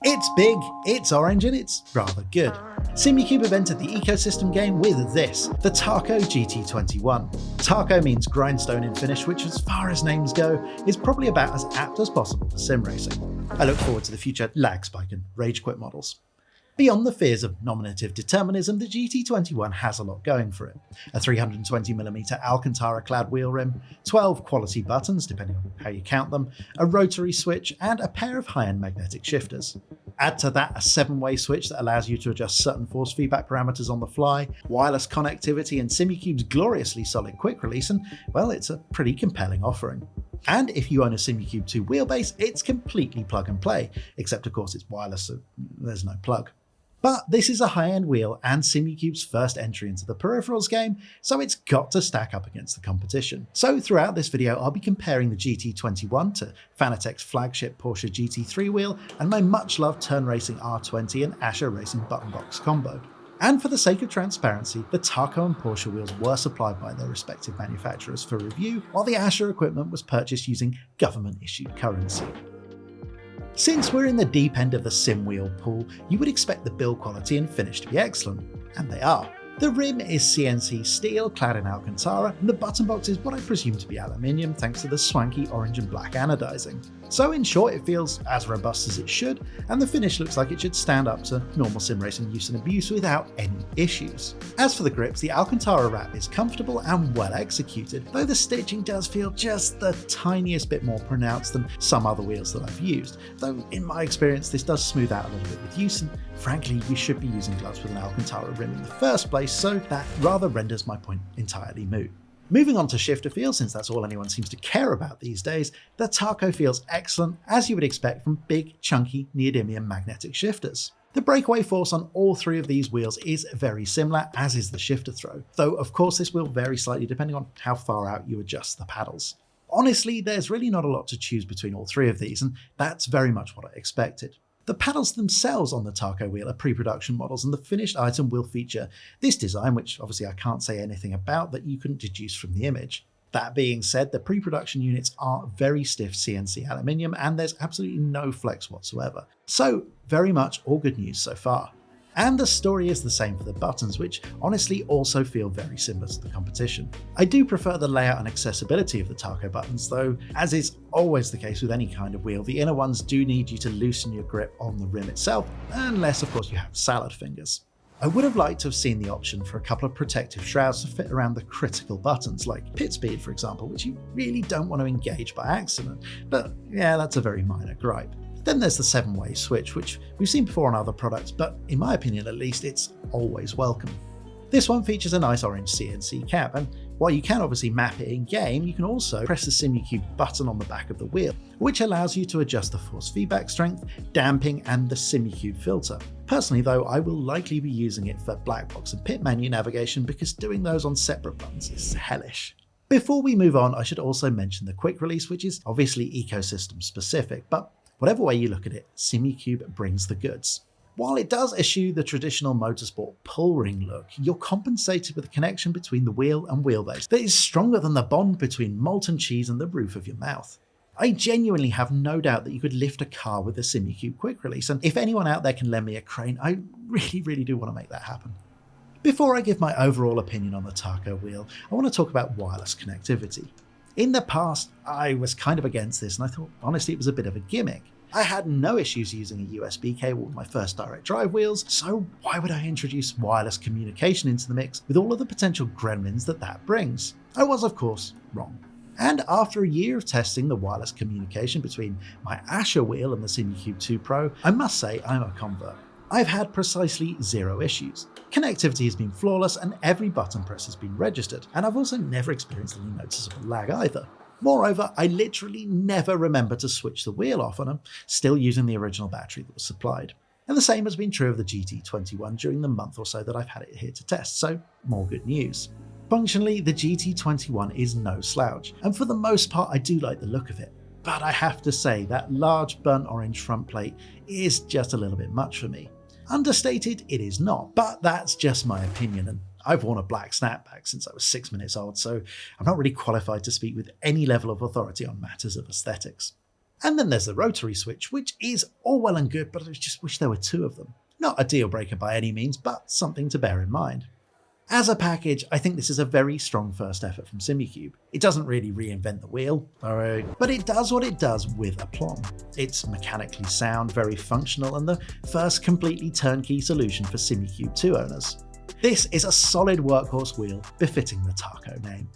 It's big, it's orange, and it's rather good. Simucube have entered the ecosystem game with this, the Tahko GT-21. Tahko means grindstone in Finnish, which as far as names go, is probably about as apt as possible for sim racing. I look forward to the future lag spike and rage quit models. Beyond the fears of nominative determinism, the GT-21 has a lot going for it. A 320mm Alcantara clad wheel rim, 12 quality buttons depending on how you count them, a rotary switch, and a pair of high-end magnetic shifters. Add to that a 7-way switch that allows you to adjust certain force feedback parameters on the fly, wireless connectivity, and Simucube's gloriously solid quick release, and well, it's a pretty compelling offering. And if you own a Simucube 2 wheelbase, it's completely plug and play, except of course it's wireless, so there's no plug. But this is a high-end wheel and Simucube's first entry into the peripherals game, so it's got to stack up against the competition. So throughout this video, I'll be comparing the GT-21 to Fanatec's flagship Porsche GT3 wheel and my much-loved Turn Racing R20 and Asher Racing button box combo. And for the sake of transparency, the Tahko and Porsche wheels were supplied by their respective manufacturers for review, while the Asher equipment was purchased using government-issued currency. Since we're in the deep end of the sim wheel pool, you would expect the build quality and finish to be excellent, and they are. The rim is CNC steel clad in Alcantara, and the button box is what I presume to be aluminium thanks to the swanky orange and black anodizing. So in short, it feels as robust as it should, and the finish looks like it should stand up to normal sim racing use and abuse without any issues. As for the grips, the Alcantara wrap is comfortable and well executed, though the stitching does feel just the tiniest bit more pronounced than some other wheels that I've used, though in my experience this does smooth out a little bit with use, and frankly you should be using gloves with an Alcantara rim in the first place, so that rather renders my point entirely moot. Moving on to shifter feel, since that's all anyone seems to care about these days, the Tahko feels excellent, as you would expect from big, chunky neodymium magnetic shifters. The breakaway force on all three of these wheels is very similar, as is the shifter throw, though of course this will vary slightly depending on how far out you adjust the paddles. Honestly, there's really not a lot to choose between all three of these, and that's very much what I expected. The paddles themselves on the Tahko wheel are pre-production models, and the finished item will feature this design, which obviously I can't say anything about that you couldn't deduce from the image. That being said, the pre-production units are very stiff CNC aluminium and there's absolutely no flex whatsoever. So very much all good news so far. And the story is the same for the buttons, which honestly also feel very similar to the competition. I do prefer the layout and accessibility of the Tahko buttons, though as is always the case with any kind of wheel, the inner ones do need you to loosen your grip on the rim itself, unless of course you have salad fingers. I would have liked to have seen the option for a couple of protective shrouds to fit around the critical buttons, like pit speed for example, which you really don't want to engage by accident, but yeah, that's a very minor gripe. Then there's the 7-way switch, which we've seen before on other products, but in my opinion at least, it's always welcome. This one features a nice orange CNC cap, and while you can obviously map it in-game, you can also press the Simucube button on the back of the wheel, which allows you to adjust the force feedback strength, damping, and the Simucube filter. Personally though, I will likely be using it for black box and pit menu navigation because doing those on separate buttons is hellish. Before we move on, I should also mention the quick release, which is obviously ecosystem specific, but whatever way you look at it, Simucube brings the goods. While it does eschew the traditional motorsport pull ring look, you're compensated with a connection between the wheel and wheelbase that is stronger than the bond between molten cheese and the roof of your mouth. I genuinely have no doubt that you could lift a car with a Simucube quick release, and if anyone out there can lend me a crane, I really do want to make that happen. Before I give my overall opinion on the Tahko wheel, I want to talk about wireless connectivity. In the past, I was kind of against this, and I thought honestly it was a bit of a gimmick. I had no issues using a USB cable with my first direct drive wheels, so why would I introduce wireless communication into the mix with all of the potential gremlins that brings? I was of course wrong. And after a year of testing the wireless communication between my Asher wheel and the Simucube 2 Pro, I must say I'm a convert. I've had precisely zero issues. Connectivity has been flawless and every button press has been registered, and I've also never experienced any noticeable lag either. Moreover, I literally never remember to switch the wheel off, and I'm still using the original battery that was supplied. And the same has been true of the GT-21 during the month or so that I've had it here to test, so more good news. Functionally, the GT-21 is no slouch, and for the most part I do like the look of it. But I have to say that large burnt orange front plate is just a little bit much for me. Understated, it is not, but that's just my opinion, and I've worn a black snapback since I was 6 minutes old, so I'm not really qualified to speak with any level of authority on matters of aesthetics. And then there's the rotary switch, which is all well and good, but I just wish there were 2 of them. Not a deal breaker by any means, but something to bear in mind. As a package, I think this is a very strong first effort from Simucube. It doesn't really reinvent the wheel, but it does what it does with aplomb. It's mechanically sound, very functional, and the first completely turnkey solution for Simucube 2 owners. This is a solid workhorse wheel befitting the Tahko name.